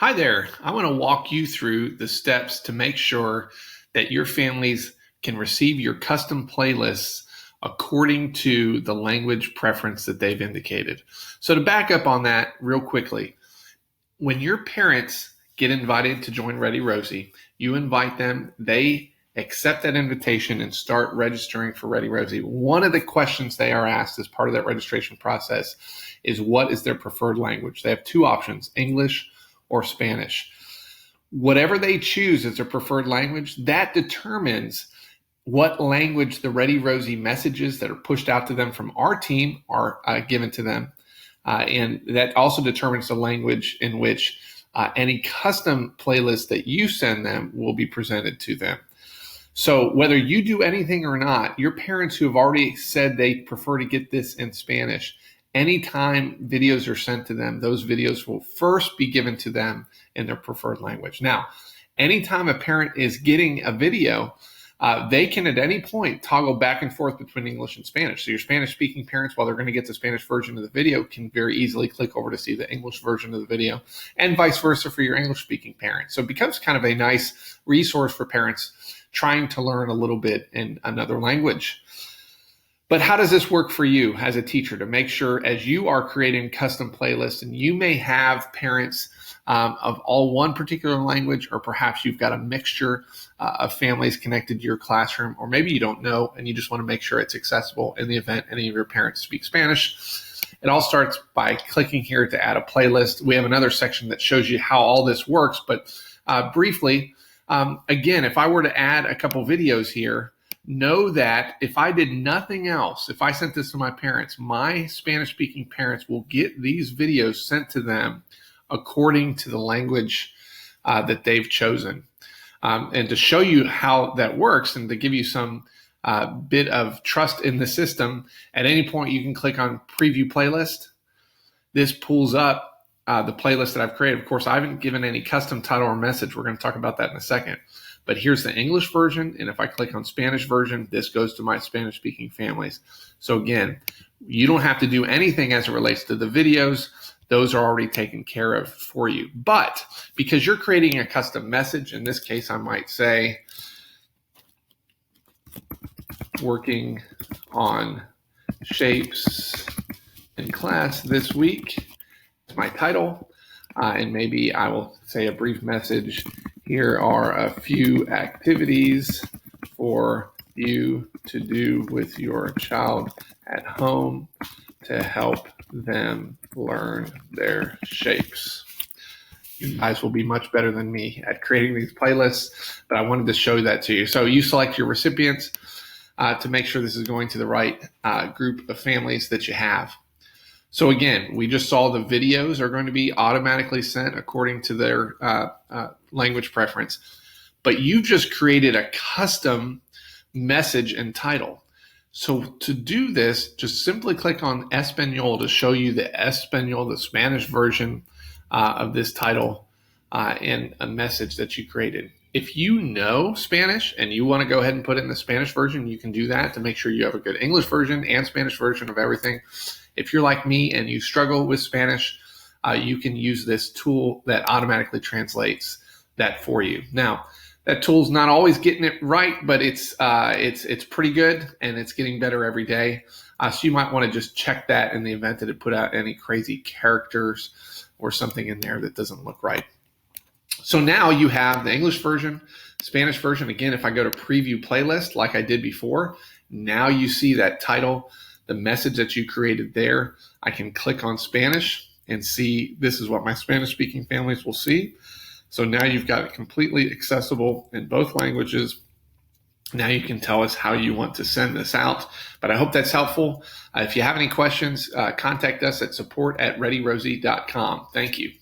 Hi there. I want to walk you through the steps to make sure that your families can receive your custom playlists according to the language preference that they've indicated. So to back up on that real quickly, when your parents get invited to join Ready Rosie, you invite them, they accept that invitation and start registering for Ready Rosie. One of the questions they are asked as part of that registration process is what is their preferred language? They have two options, English or Spanish. Whatever they choose as their preferred language, that determines what language the Ready Rosie messages that are pushed out to them from our team are given to them. And that also determines the language in which any custom playlist that you send them will be presented to them. So whether you do anything or not, your parents who have already said they prefer to get this in Spanish, anytime videos are sent to them, those videos will first be given to them in their preferred language. Now, anytime a parent is getting a video, they can at any point toggle back and forth between English and Spanish. So your Spanish-speaking parents, while they're going to get the Spanish version of the video, can very easily click over to see the English version of the video, and vice versa for your English-speaking parents. So it becomes kind of a nice resource for parents trying to learn a little bit in another language. But how does this work for you as a teacher to make sure as you are creating custom playlists, and you may have parents of all one particular language, or perhaps you've got a mixture of families connected to your classroom, or maybe you don't know and you just want to make sure it's accessible in the event any of your parents speak Spanish. It all starts by clicking here to add a playlist. We have another section that shows you how all this works, but briefly, again, if I were to add a couple videos here, know that if I did nothing else, if I sent this to my parents, my Spanish-speaking parents will get these videos sent to them according to the language that they've chosen. And to show you how that works and to give you some bit of trust in the system, at any point you can click on Preview Playlist. This pulls up the playlist that I've created. Of course, I haven't given any custom title or message. We're going to talk about that in a second. But here's the English version, and if I click on Spanish version, this goes to my Spanish-speaking families. So again, you don't have to do anything as it relates to the videos. Those are already taken care of for you. But because you're creating a custom message, in this case, I might say, working on shapes in class this week. It's my title. And maybe I will say a brief message. Here are a few activities for you to do with your child at home to help them learn their shapes. You guys will be much better than me at creating these playlists, but I wanted to show that to you. So you select your recipients to make sure this is going to the right group of families that you have. So again, we just saw the videos are going to be automatically sent according to their language preference, but you just created a custom message and title. So to do this, just simply click on Espanol to show you the Espanol, the Spanish version of this title and a message that you created. If you know Spanish and you want to go ahead and put it in the Spanish version, you can do that to make sure you have a good English version and Spanish version of everything. If you're like me and you struggle with Spanish, you can use this tool that automatically translates that for you. Now, that tool's not always getting it right, but it's pretty good and it's getting better every day. So you might want to just check that in the event that it put out any crazy characters or something in there that doesn't look right. So now you have the English version, Spanish version. Again, if I go to Preview Playlist like I did before, now you see that title, the message that you created there. I can click on Spanish and see this is what my Spanish-speaking families will see. So now you've got it completely accessible in both languages. Now you can tell us how you want to send this out. But I hope that's helpful. If you have any questions, contact us at support@readyrosie.com. Thank you.